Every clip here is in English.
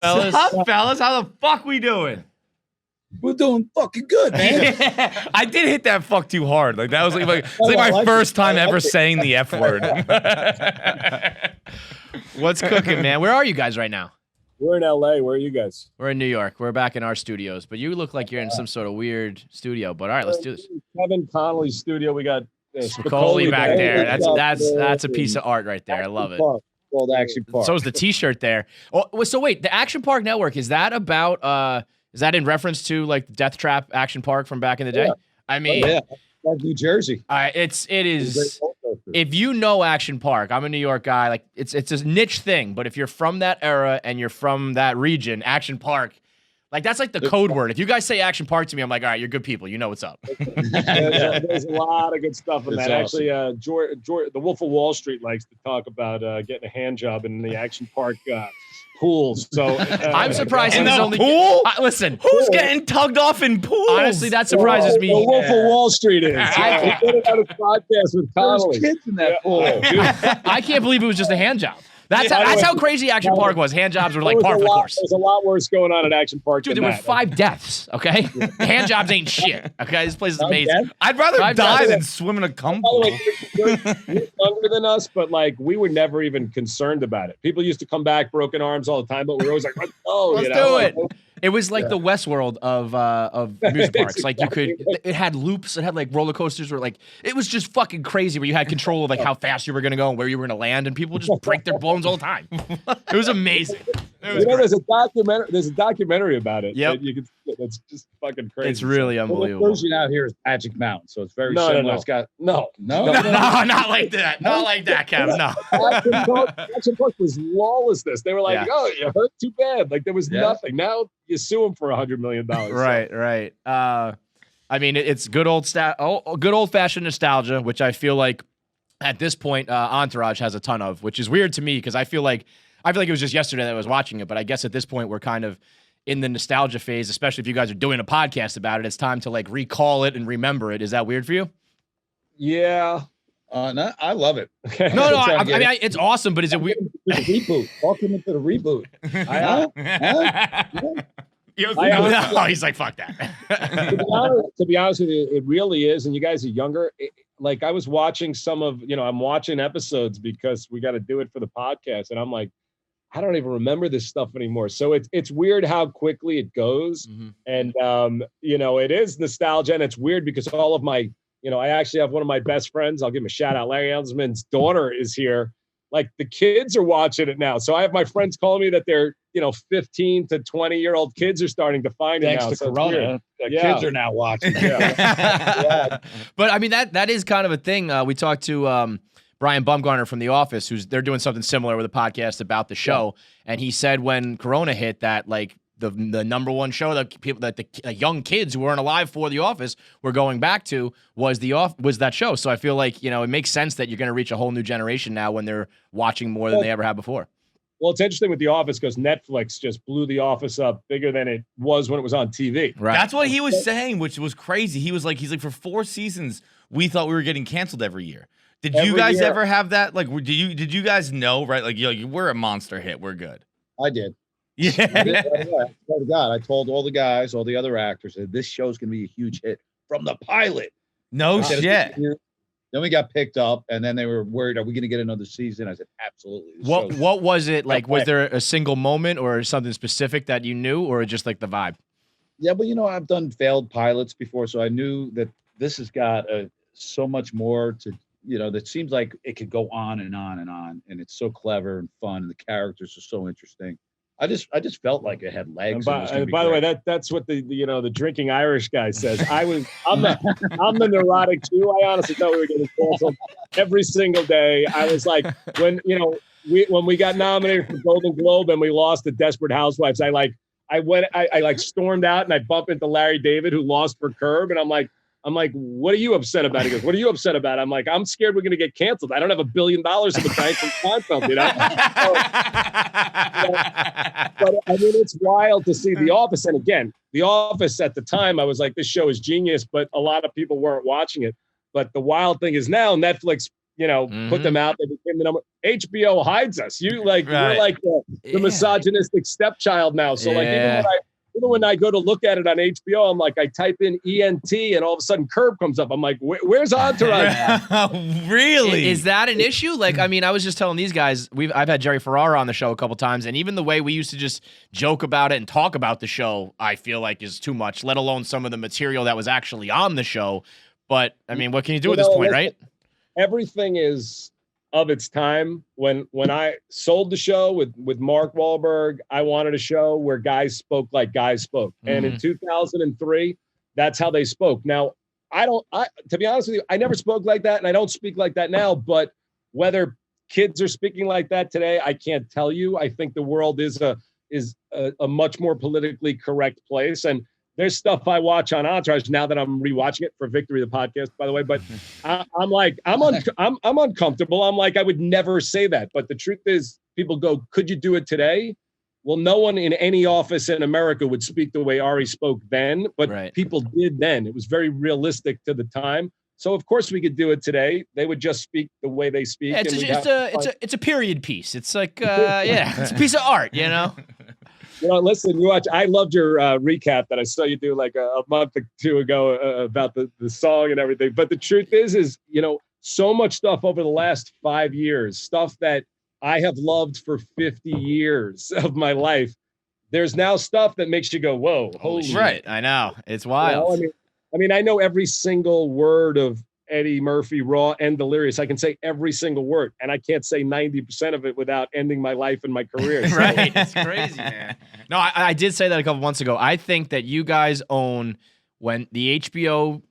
Fellas, fellas? How the fuck we doing? We're doing fucking good, man. I did hit that fuck too hard. Like that was like my first time ever saying the F word. what's cooking, man? Where are you guys right now? We're in LA. Where are you guys? We're in New York. We're back in our studios, but you look like you're in some sort of weird studio. But all right, let's do this. Kevin Connolly's studio. We got Spicoli back there. That's a piece of art right there. I love it. Called Action Park. So is the T-shirt there. Oh, so wait, the Action Park Network, is that about? Is that in reference to like the Death Trap Action Park from back in the day? Yeah. I mean, Like New Jersey. it is. If you know Action Park, I'm a New York guy. Like it's a niche thing, but if you're from that era and you're from that region, Action Park, like that's like the code word. If you guys say Action Park to me, I'm like, all right, you're good people. You know what's up. There's a lot of good stuff in that. Awesome. Actually, George, the Wolf of Wall Street likes to talk about getting a hand job in the Action Park pools. So I'm surprised In it was the only. pool? Listen, Who's getting tugged off in pools? honestly, that surprises The me. Wolf of Wall Street is. I did it on a podcast with Connolly. There's kids in that pool. I can't believe it was just a hand job. That's how crazy Action Park was. Hand jobs were like par for the course. There's a lot worse going on at Action Park Dude, than there were that. 5 deaths, okay? Hand jobs ain't shit, okay? This place is amazing. I'd rather Five die deaths. than swim in a cum By the pool. way, you're younger than us, but like we were never even concerned about it. People used to come back broken arms all the time, but we were always like, let's go. Let's do it. It was like the Westworld of amusement parks. Like it had loops, it had like roller coasters where like it was just fucking crazy where you had control of like how fast you were gonna go and where you were gonna land, and people would just break their bones all the time. It was amazing. It was great. There's a documentary. There's a documentary about it. Yep. that you can. It's just fucking crazy. It's really Well, the unbelievable. version out here is Magic Mountain, so it's very No, similar. no. It's got no. no. No, not like that. Not like that, Kevin. No. Action Park was lawlessness. They were like, Yeah. "Oh, you hurt too bad." Like there was Yeah. nothing. Now you sue them for $100 million. Right. I mean, it's good old-fashioned nostalgia, which I feel like at this point, Entourage has a ton of, which is weird to me because I feel like it was just yesterday that I was watching it, but I guess at this point we're kind of in the nostalgia phase, especially if you guys are doing a podcast about it. It's time to like recall it and remember it. Is that weird for you? Yeah. No, I love it. No, Trying to I get mean, it's awesome, but is it weird? The reboot. Welcome into the reboot. No, he's like, fuck that. To be honest with you, it really is. And you guys are younger. Like I was watching I'm watching episodes because we got to do it for the podcast. And I'm like, I don't even remember this stuff anymore. So it's weird how quickly it goes. Mm-hmm. And, it is nostalgia. And it's weird because all of my, I actually have one of my best friends. I'll give him a shout out. Larry Ellsman's daughter is here. Like the kids are watching it now. So I have my friends calling me that they're, 15 to 20-year-old kids are starting to find Thanks it now. to So it's Corona, weird. the Yeah. kids are now watching. But I mean, that is kind of a thing. We talked to Brian Bumgarner from The Office, they're doing something similar with a podcast about the show. Yeah. And he said when Corona hit that, like the number one show that the young kids who weren't alive for The Office were going back to was that show. So I feel like, it makes sense that you're going to reach a whole new generation now when they're watching more than they ever have before. Well, it's interesting with The Office because Netflix just blew The Office up bigger than it was when it was on TV. Right. That's what he was saying, which was crazy. He's like, for 4 seasons, we thought we were getting canceled every year. Did you guys ever have that? Like, did you guys know, right? Like, we're a monster hit. We're good. I did. Yeah. I swear to God, I told all the guys, all the other actors, that this show's going to be a huge hit from the pilot. No shit. Then we got picked up, and then they were worried, are we going to get another season? I said, absolutely. What was it like? Was there a single moment or something specific that you knew, or just like the vibe? Yeah, but I've done failed pilots before, so I knew that this has got so much more to, that seems like it could go on and on and on, and it's so clever and fun, and the characters are so interesting. I just felt like it had legs. And by the way, that's what the drinking Irish guy says. I'm the neurotic too. I honestly thought we were getting canceled every single day. I was like, when we got nominated for Golden Globe and we lost to Desperate Housewives, I stormed out and I bumped into Larry David, who lost for Curb, and I'm like, what are you upset about? He goes, what are you upset about? I'm like, I'm scared we're going to get canceled. I don't have $1 billion in the bank from Seinfeld, But I mean, it's wild to see The Office. And again, The Office at the time, I was like, this show is genius, but a lot of people weren't watching it. But the wild thing is now Netflix, put them out. They became the number. HBO hides us. You're like the misogynistic stepchild now. So like even when I go to look at it on HBO, I'm like, I type in ENT and all of a sudden Curb comes up. I'm like, where's Entourage? Really? Is that an issue? Like, I mean, I was just telling these guys, I've had Jerry Ferrara on the show a couple times, and even the way we used to just joke about it and talk about the show, I feel like is too much, let alone some of the material that was actually on the show. But I mean, what can you do at this point, right? Everything is of its time. When I sold the show with Mark Wahlberg, I wanted a show where guys spoke like guys spoke. And in 2003, that's how they spoke. Now, to be honest with you, I never spoke like that, and I don't speak like that now. But whether kids are speaking like that today, I can't tell you. I think the world is a much more politically correct place. And there's stuff I watch on Entourage now that I'm rewatching it for Victory, the podcast, by the way. But I'm uncomfortable. I'm like, I would never say that. But the truth is, people go, could you do it today? Well, no one in any office in America would speak the way Ari spoke then, but people did then. It was very realistic to the time. So of course we could do it today. They would just speak the way they speak. Yeah, it's a period piece. It's like it's a piece of art, you know. Listen, you watch. I loved your recap that I saw you do like a month or two ago about the song and everything. But the truth is, so much stuff over the last 5 years, stuff that I have loved for 50 years of my life. There's now stuff that makes you go, whoa, holy shit. Right. I know. It's wild. I mean, I know every single word of Eddie Murphy, Raw and Delirious. I can say every single word, and I can't say 90% of it without ending my life and my career. So. Right. It's crazy, man. No, I did say that a couple months ago. I think that you guys own when the HBO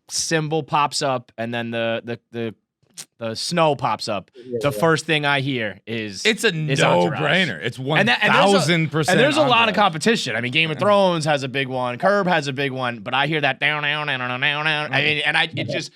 symbol pops up and then the snow pops up. The first thing I hear is it's a no-brainer. It's 1,000%. And there's a lot of competition. I mean, Game of Thrones has a big one. Curb has a big one. But I hear that down. I mean, it just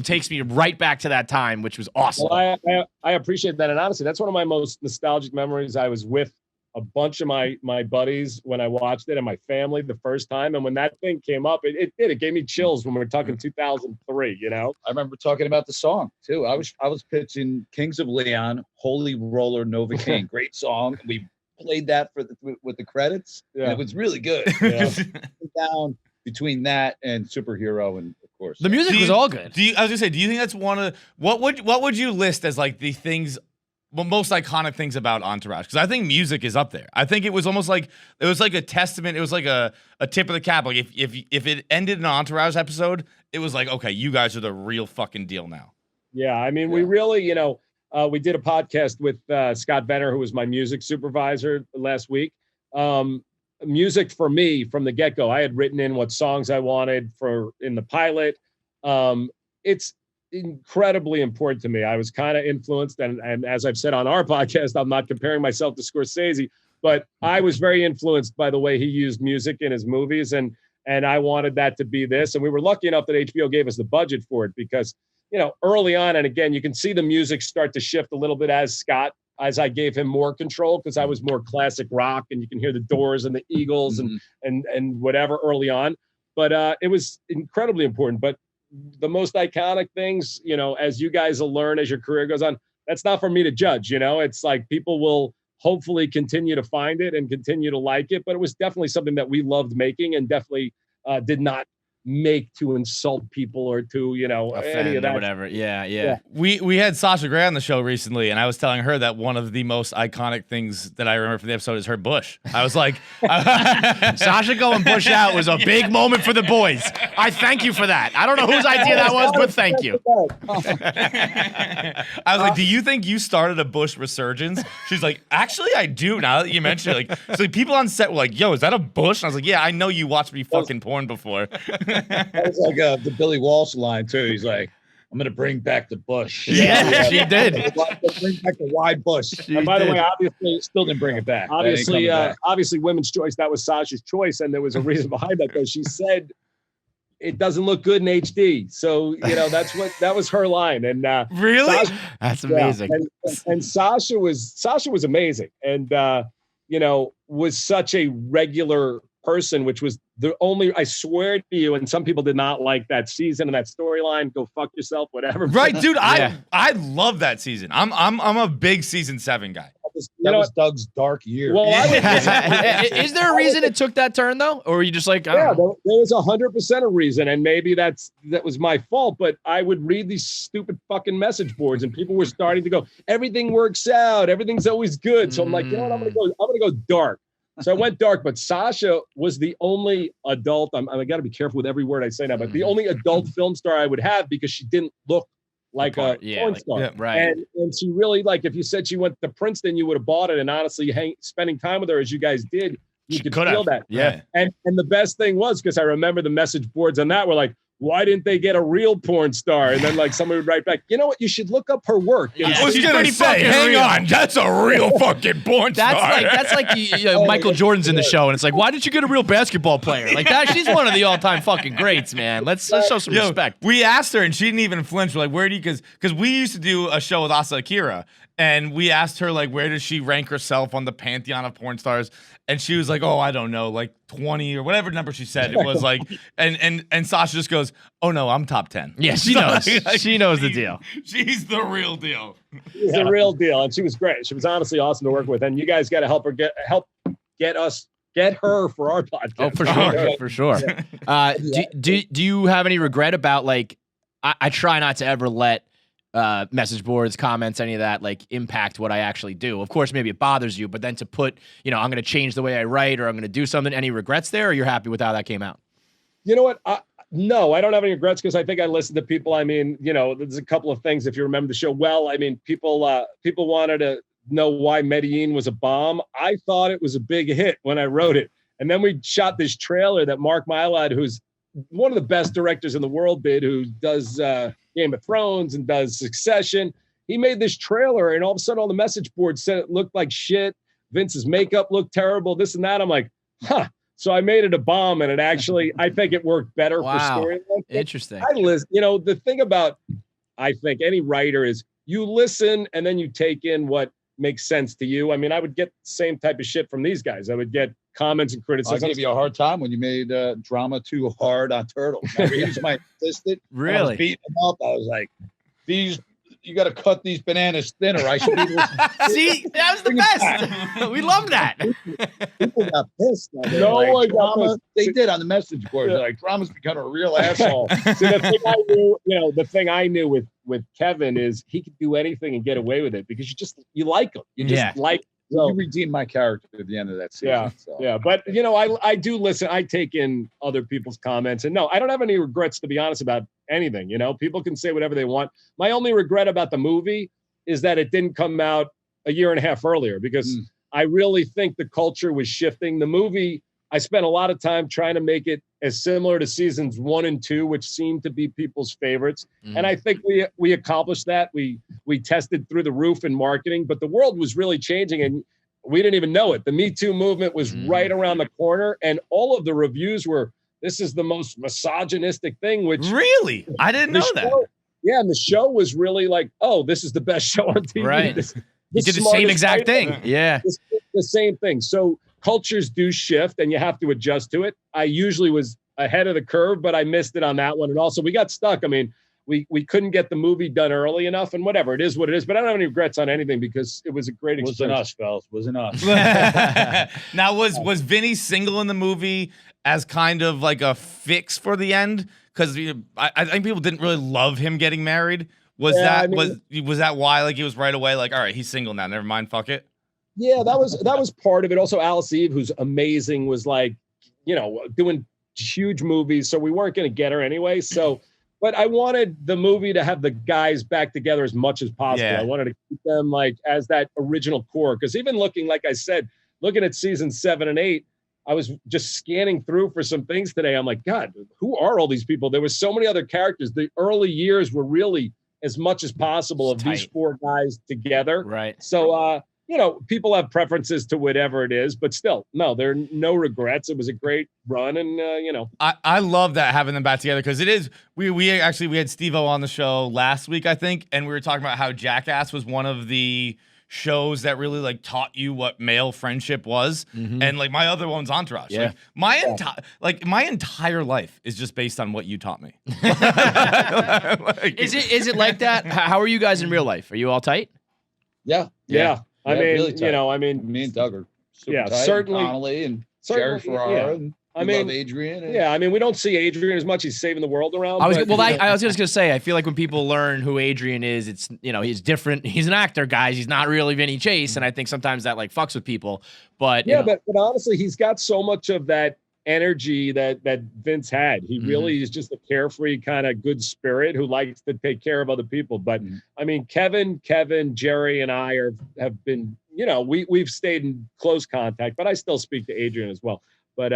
takes me right back to that time, which was awesome. Well, I appreciate that, and honestly, that's one of my most nostalgic memories. I was with a bunch of my buddies when I watched it, and my family the first time. And when that thing came up, it gave me chills when we were talking 2003. I remember talking about the song too. I was pitching Kings of Leon, Holy Roller Novocaine, great song. We played that with the credits. And it was really good. Yeah. Down between that and Superhero, and of course the music was all good. I was gonna say, do you think that's one of what would you list as like the things? Well, most iconic things about Entourage, because I think music is up there. I think it was almost like it was like a testament. It was like a tip of the cap. Like if it ended an Entourage episode, it was like, okay, you guys are the real fucking deal now. Yeah, I mean, we really, we did a podcast with Scott Benner, who was my music supervisor last week. Music for me from the get-go. I had written in what songs I wanted in the pilot. It's incredibly important to me. I was kind of influenced, and as I've said on our podcast, I'm not comparing myself to Scorsese, but I was very influenced by the way he used music in his movies, and I wanted that to be this. And we were lucky enough that HBO gave us the budget for it because, early on, and again, you can see the music start to shift a little bit as I gave him more control, because I was more classic rock, and you can hear the Doors and the Eagles and whatever early on. But it was incredibly important. But the most iconic things, as you guys will learn as your career goes on, that's not for me to judge. It's like people will hopefully continue to find it and continue to like it. But it was definitely something that we loved making, and definitely did not make to insult people or to, offend any of that. Or whatever. Yeah. We had Sasha Grey on the show recently, and I was telling her that one of the most iconic things that I remember from the episode is her bush. I was like, Sasha going bush out was a big moment for the boys. I thank you for that. I don't know whose idea that was, but thank you. I was like, do you think you started a bush resurgence? She's like, actually, I do. Now that you mention it, so people on set were like, yo, is that a bush? And I was like, yeah, I know you watched me fucking porn before. That was like the Billy Walsh line too. He's like, I'm gonna bring back the bush. Yeah, she did. Bring back the wide bush. And by the way, obviously, still didn't bring it back. Obviously, women's choice. That was Sasha's choice, and there was a reason behind that. Though she said it doesn't look good in HD, so that was her line. And really, that's amazing. And Sasha was amazing, and was such a regular person, which was the only, I swear to you, and some people did not like that season and that storyline. Go fuck yourself, whatever. Right, dude. Yeah. I love that season. I'm a big season 7 guy. That was Doug's dark year. Well, Is there a reason it took that turn though, or were you just like, I yeah, don't know? there was 100% a reason, and maybe that was my fault. But I would read these stupid fucking message boards, and people were starting to go, "Everything works out, everything's always good." So I'm like, you know what, I'm gonna go dark. So I went dark. But Sasha was the only adult. I got to be careful with every word I say now, but the only adult film star I would have, because she didn't look like a porn star. Yeah, right. And she really, like, if you said she went to Princeton, you would have bought it. And honestly, spending time with her as you guys did, you could feel that. Yeah. And the best thing was, because I remember the message boards on that were like, why didn't they get a real porn star? And then like somebody would write back, you know what? You should look up her work. Yeah. I was She's gonna pretty say, fucking hang real. on, that's a real fucking porn star. That's like Michael Jordan's in the show, and it's like, why didn't you get a real basketball player like that? She's one of the all-time fucking greats, man. Let's show some respect. We asked her, and she didn't even flinch. We're like, where do you? Because we used to do a show with Asa Akira, and we asked her like, where does she rank herself on the pantheon of porn stars? And she was like, oh, I don't know, like 20 or whatever number she said. It was like, and Sasha just goes, oh no, I'm top 10. Yeah, she knows. She knows the deal. She's the real deal. She's the real deal, and she was great. She was honestly awesome to work with, and you guys got to help her get her for our podcast. Oh, for sure, for sure. Do you have any regret about, like, I try not to ever let message boards, comments, any of that like impact what I actually do. Of course, maybe it bothers you, but then to put, I'm going to change the way I write, or I'm going to do something. Any regrets there, or you're happy with how that came out? You know what? No, I don't have any regrets, because I think I listened to people. I mean, there's a couple of things, if you remember the show well. I mean, people wanted to know why Medellin was a bomb. I thought it was a big hit when I wrote it. And then we shot this trailer that Mark Wahlberg, who's one of the best directors in the world, who does Game of Thrones and does Succession. He made this trailer, and all of a sudden all the message boards said it looked like shit. Vince's makeup looked terrible, this and that. I'm like, huh. So I made it a bomb, and it actually, I think it worked better for storyline. Interesting. The thing about, I think, any writer is you listen and then you take in what makes sense to you. I mean, I would get the same type of shit from these guys. I would get comments and criticism. I gave you a hard time when you made drama too hard on Turtles. He was my assistant. Really? I was beating him up. I was like, you got to cut these bananas thinner. I should be See, that was the best. We love that. People got pissed. No one got drama. They did on the message board. They're like, drama's become a real asshole. See, the thing I knew, with Kevin is he could do anything and get away with it, because you like him. You just like. So, you redeemed my character at the end of that season. Yeah. But I do listen. I take in other people's comments, and no, I don't have any regrets, to be honest, about anything. People can say whatever they want. My only regret about the movie is that it didn't come out a year and a half earlier, because I really think the culture was shifting. The movie, I spent a lot of time trying to make it as similar to seasons 1 and 2, which seemed to be people's favorites. And I think we accomplished that. We tested through the roof in marketing, but the world was really changing, and we didn't even know it. The Me Too movement was right around the corner, and all of the reviews were, this is the most misogynistic thing, which Really? I didn't know that. Yeah, and the show was really like, oh, this is the best show on TV. Right. You did the same exact thing. Yeah. The same thing. So cultures do shift, and you have to adjust to it. I usually was ahead of the curve, but I missed it on that one. And also we got stuck. I mean, we couldn't get the movie done early enough, and whatever, it is what it is. But I don't have any regrets on anything, because it was a great experience. Wasn't us, fellas. Wasn't us. Now, was Vinny single in the movie as kind of like a fix for the end? Because I think people didn't really love him getting married. Was that why? Like, he was right away like, all right, he's single now. Never mind, fuck it. Yeah, that was part of it. Also, Alice Eve, who's amazing, was like, doing huge movies, so we weren't going to get her anyway. So, but I wanted the movie to have the guys back together as much as possible. Yeah. I wanted to keep them like as that original core, because even looking at season 7 and 8, I was just scanning through for some things today. I'm like, God, who are all these people? There was so many other characters. The early years were really as much as possible of these 4 guys together. Right. So, people have preferences to whatever it is, but still, no, there are no regrets. It was a great run, and I love that, having them back together, because it is. We had Steve-O on the show last week, I think, and we were talking about how Jackass was one of the shows that really like taught you what male friendship was. And like my other one's Entourage. Yeah. Like my entire life is just based on what you taught me. Is it like that? How are you guys in real life? Are you all tight? Yeah. I mean, really tight. you know, I mean, Me and Doug are super tight. certainly. Connolly and Jerry Ferrara. Yeah. And I we mean, love Adrian. And yeah, I mean, we don't see Adrian as much. He's saving the world around. I was but, I was just gonna say, I feel like when people learn who Adrian is, it's he's different. He's an actor, guys. He's not really Vinny Chase, and I think sometimes that like fucks with people. But yeah, but honestly, he's got so much of that energy that Vince had. He really is just a carefree kind of good spirit who likes to take care of other people. But I mean, Kevin, Jerry, and I have been, we've stayed in close contact, but I still speak to Adrian as well. But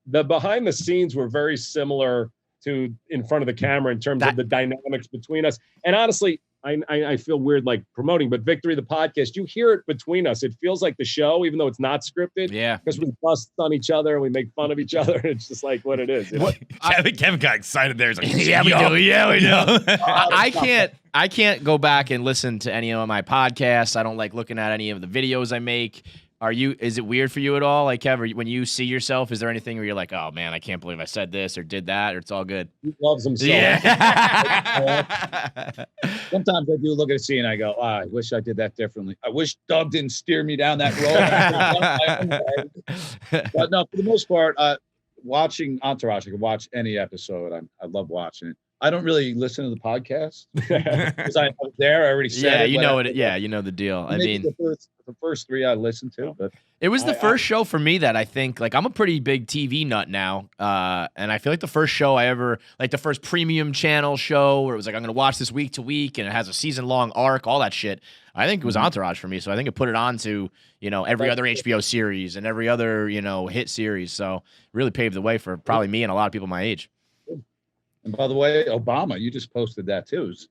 the behind the scenes were very similar to in front of the camera in terms of the dynamics between us. And honestly, I feel weird like promoting, but Victory the podcast, you hear it between us. It feels like the show, even though it's not scripted. Yeah, because we bust on each other and we make fun of each other. It's just like what it is. Kevin got excited there. He's like, yeah, we do. Yeah, we do. I can't go back and listen to any of my podcasts. I don't like looking at any of the videos I make. Is it weird for you at all? Like, Kev, when you see yourself, is there anything where you're like, oh man, I can't believe I said this or did that, or it's all good? He loves himself. Yeah. Sometimes I do look at a scene and I go, I wish I did that differently. I wish Doug didn't steer me down that road. But no, for the most part, watching Entourage, I can watch any episode. I love watching it. I don't really listen to the podcast because I was there. I already said it. You know it. Yeah, you know the deal. I mean, the first three I listened to, but it was the first show for me that I think, like, I'm a pretty big TV nut now, and I feel like the first show I ever, like the first premium channel show where it was like I'm gonna watch this week to week and it has a season long arc, all that shit. I think it was Entourage for me, so I think it put it on to every other HBO series and every other hit series. So really paved the way for probably me and a lot of people my age. And by the way, Obama, you just posted that too. It was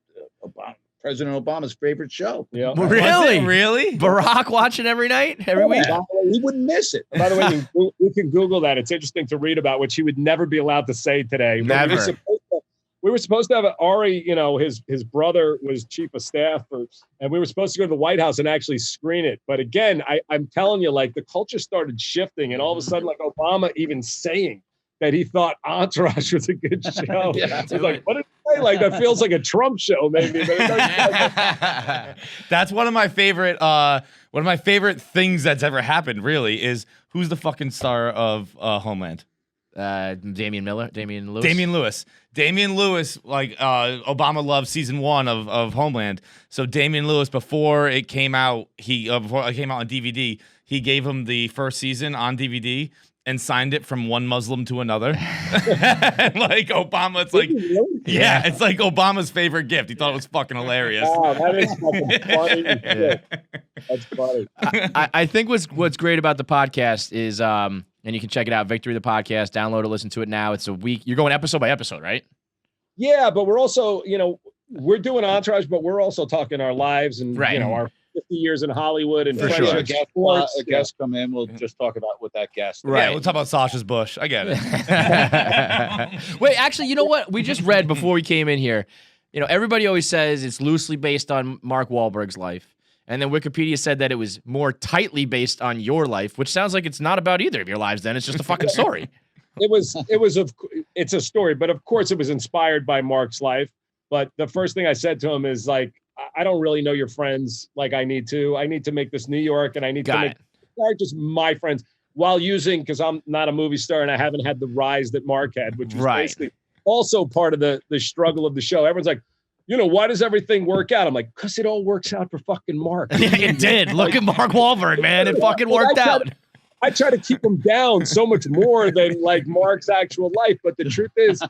President Obama's favorite show. Yeah. Really? Barack watching every night, every week? He wouldn't miss it. By the way, you can Google that. It's interesting to read about, which he would never be allowed to say today. Never. We were supposed to have Ari, his brother was chief of staff, and we were supposed to go to the White House and actually screen it. But again, I'm telling you, like the culture started shifting, and all of a sudden, like Obama even saying that he thought Entourage was a good show. Yeah, it's like, what did he say? Like, that feels like a Trump show, maybe. But that's one of my favorite things that's ever happened, really, is who's the fucking star of Homeland? Damian Lewis. Damian Lewis, like Obama loved season 1 of Homeland. So Damian Lewis, before it came out, before it came out on DVD, he gave him the first season on DVD and signed it from one Muslim to another. Like Obama, it's like, yeah, it's like Obama's favorite gift. He thought it was fucking hilarious. Wow, that is fucking funny. That's funny. I think what's great about the podcast is, and you can check it out, Victory the podcast, download it, listen to it now. It's a week. You're going episode by episode, right? Yeah, but we're also, we're doing Entourage, but we're also talking our lives and, our 50 years in Hollywood and for sure. A guest come in. We'll just talk about what that guest. Right. Yeah, we'll talk about Sasha's bush. I get it. Wait, actually, you know what? We just read before we came in here. Everybody always says it's loosely based on Mark Wahlberg's life. And then Wikipedia said that it was more tightly based on your life, which sounds like it's not about either of your lives then. It's just a fucking story. It's a story, but of course it was inspired by Mark's life. But the first thing I said to him is like, I don't really know your friends like I need to. I need to make this New York, and I need to make just my friends while using, because I'm not a movie star and I haven't had the rise that Mark had, which was basically also part of the struggle of the show. Everyone's like, why does everything work out? I'm like, because it all works out for fucking Mark. Yeah, it did. Look at Mark Wahlberg, man. It fucking worked out. I try to keep him down so much more than like Mark's actual life. But the truth is,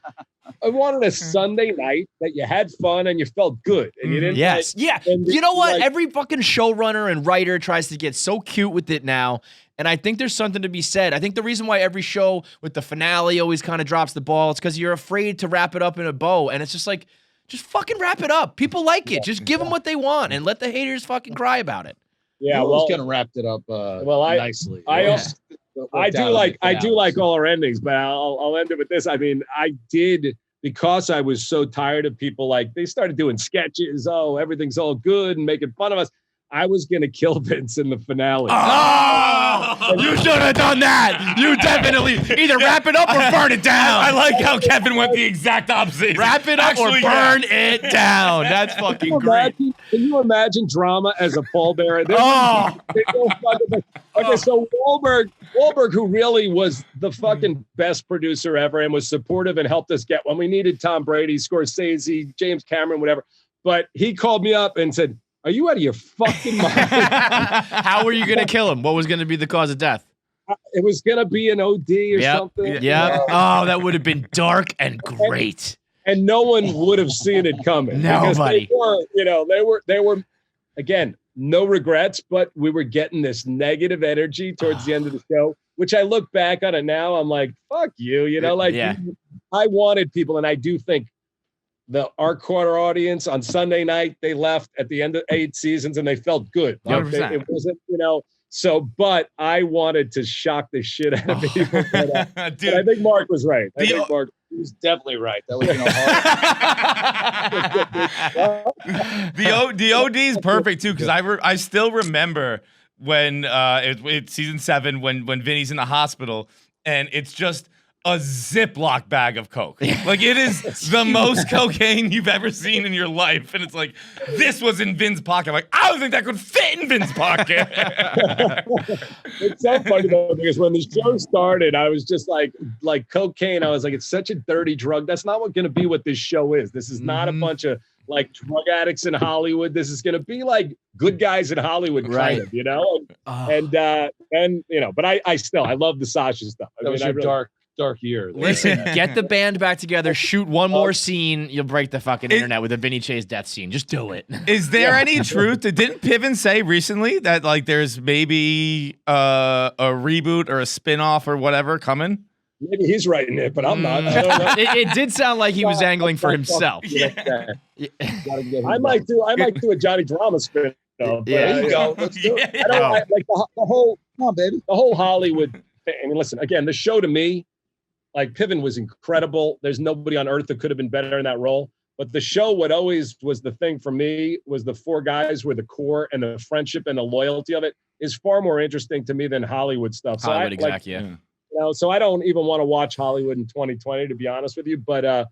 I wanted a Sunday night that you had fun and you felt good. And you didn't. Yes. You know what? Every fucking showrunner and writer tries to get so cute with it now. And I think there's something to be said. I think the reason why every show with the finale always kind of drops the ball, it's because you're afraid to wrap it up in a bow. And it's just like, just fucking wrap it up. People like it. Just give them what they want and let the haters fucking cry about it. Yeah, well, kind of wrapped it up nicely. I do like all our endings, but I'll end it with this. I mean, I did, because I was so tired of people, like, they started doing sketches. Oh, everything's all good and making fun of us. I was going to kill Vince in the finale. Oh, you should have done that. You definitely either wrap it up or burn it down. I like how Kevin went the exact opposite. Wrap it up Actually, or burn it down. That's fucking great. Can you imagine drama as a pallbearer? Oh. Okay, so Wahlberg, who really was the fucking best producer ever and was supportive and helped us get when we needed Tom Brady, Scorsese, James Cameron, whatever. But he called me up and said, "Are you out of your fucking mind?" How were you going to kill him? What was going to be the cause of death? It was going to be an OD or something. Yeah. Oh, that would have been dark and great. And no one would have seen it coming. Nobody. They were, again, no regrets, but we were getting this negative energy towards the end of the show, which I look back on it now. I'm like, fuck you. I wanted people, and I do think our core audience on Sunday night, they left at the end of 8 seasons and they felt good. It wasn't, but I wanted to shock the shit out of people. But I think Mark was right. I think Mark was definitely right. That was hard. The OD is perfect too, because I still remember when it's season 7 when Vinny's in the hospital and it's just a Ziploc bag of coke. Like, it is the most cocaine you've ever seen in your life, and it's like, this was in Vin's pocket. I'm like, I don't think that could fit in Vin's pocket. It's so funny though, because when the show started, I was just like cocaine. I was like, it's such a dirty drug. That's not going to be what this show is. This is not a bunch of like drug addicts in Hollywood. This is going to be like good guys in Hollywood, kind of, But I love the Sasha stuff. That was dark year. Listen, get the band back together, shoot one more scene, you'll break the fucking internet with a Vinny Chase death scene. Just do it. Is there any truth? Didn't Piven say recently that like there's maybe a reboot or a spin-off or whatever coming? Maybe he's writing it, but I'm not. I don't know. It did sound like he was angling for himself. I might do a Johnny Drama spin. There you go. Let's do it. I don't like the whole. Come on, baby. The whole Hollywood thing. I mean, listen. Again, the show to me, like Piven was incredible. There's nobody on earth that could have been better in that role. But the show, what always was the thing for me, was the 4 guys were the core, and the friendship and the loyalty of it is far more interesting to me than Hollywood stuff. So so I don't even want to watch Hollywood in 2020, to be honest with you. But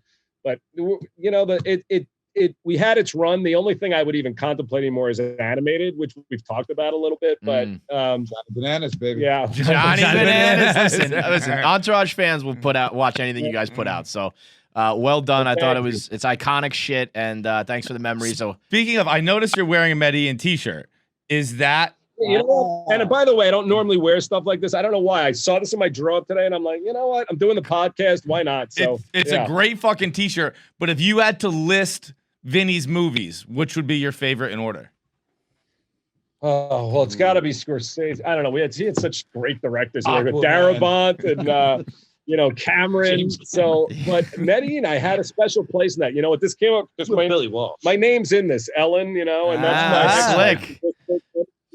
we had its run. The only thing I would even contemplate anymore is animated, which we've talked about a little bit. But Johnny Bananas, baby. Yeah, Johnny Bananas. Listen, Entourage fans will watch anything you guys put out. So well done. I thought it's iconic shit, and thanks for the memories. So speaking of, I noticed you're wearing a Medellin t-shirt. Is that? You know what? And by the way, I don't normally wear stuff like this. I don't know why. I saw this in my drawer today, and I'm like, you know what? I'm doing the podcast. Why not? So it's a great fucking t-shirt. But if you had to list Vinny's movies, which would be your favorite in order? Oh, well, it's got to be Scorsese. I don't know. He had such great directors. Darabont and Cameron. So, but Medellin, I had a special place in that. You know what? This came up because Billy Walsh. My name's in this, Ellin. And that's slick.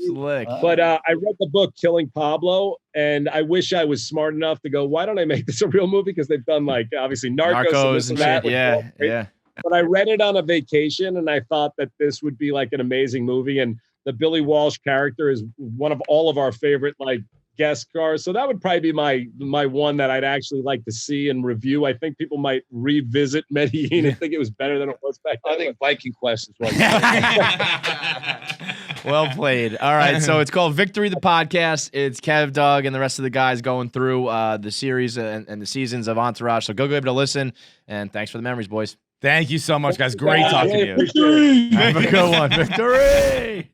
But I read the book Killing Pablo, and I wish I was smart enough to go, why don't I make this a real movie? Because they've done like obviously Narcos and that. Yeah. But I read it on a vacation, and I thought that this would be like an amazing movie. And the Billy Walsh character is one of all of our favorite like guest stars. So that would probably be my one that I'd actually like to see and review. I think people might revisit Medellin and think it was better than it was back then. I think Viking Quest is right. Well played. All right, so it's called Victory the Podcast. It's Kev, Doug, and the rest of the guys going through the series and the seasons of Entourage. So go give it a listen, and thanks for the memories, boys. Thank you so much, guys. Great talking to you. Victory! Have a good one. Victory!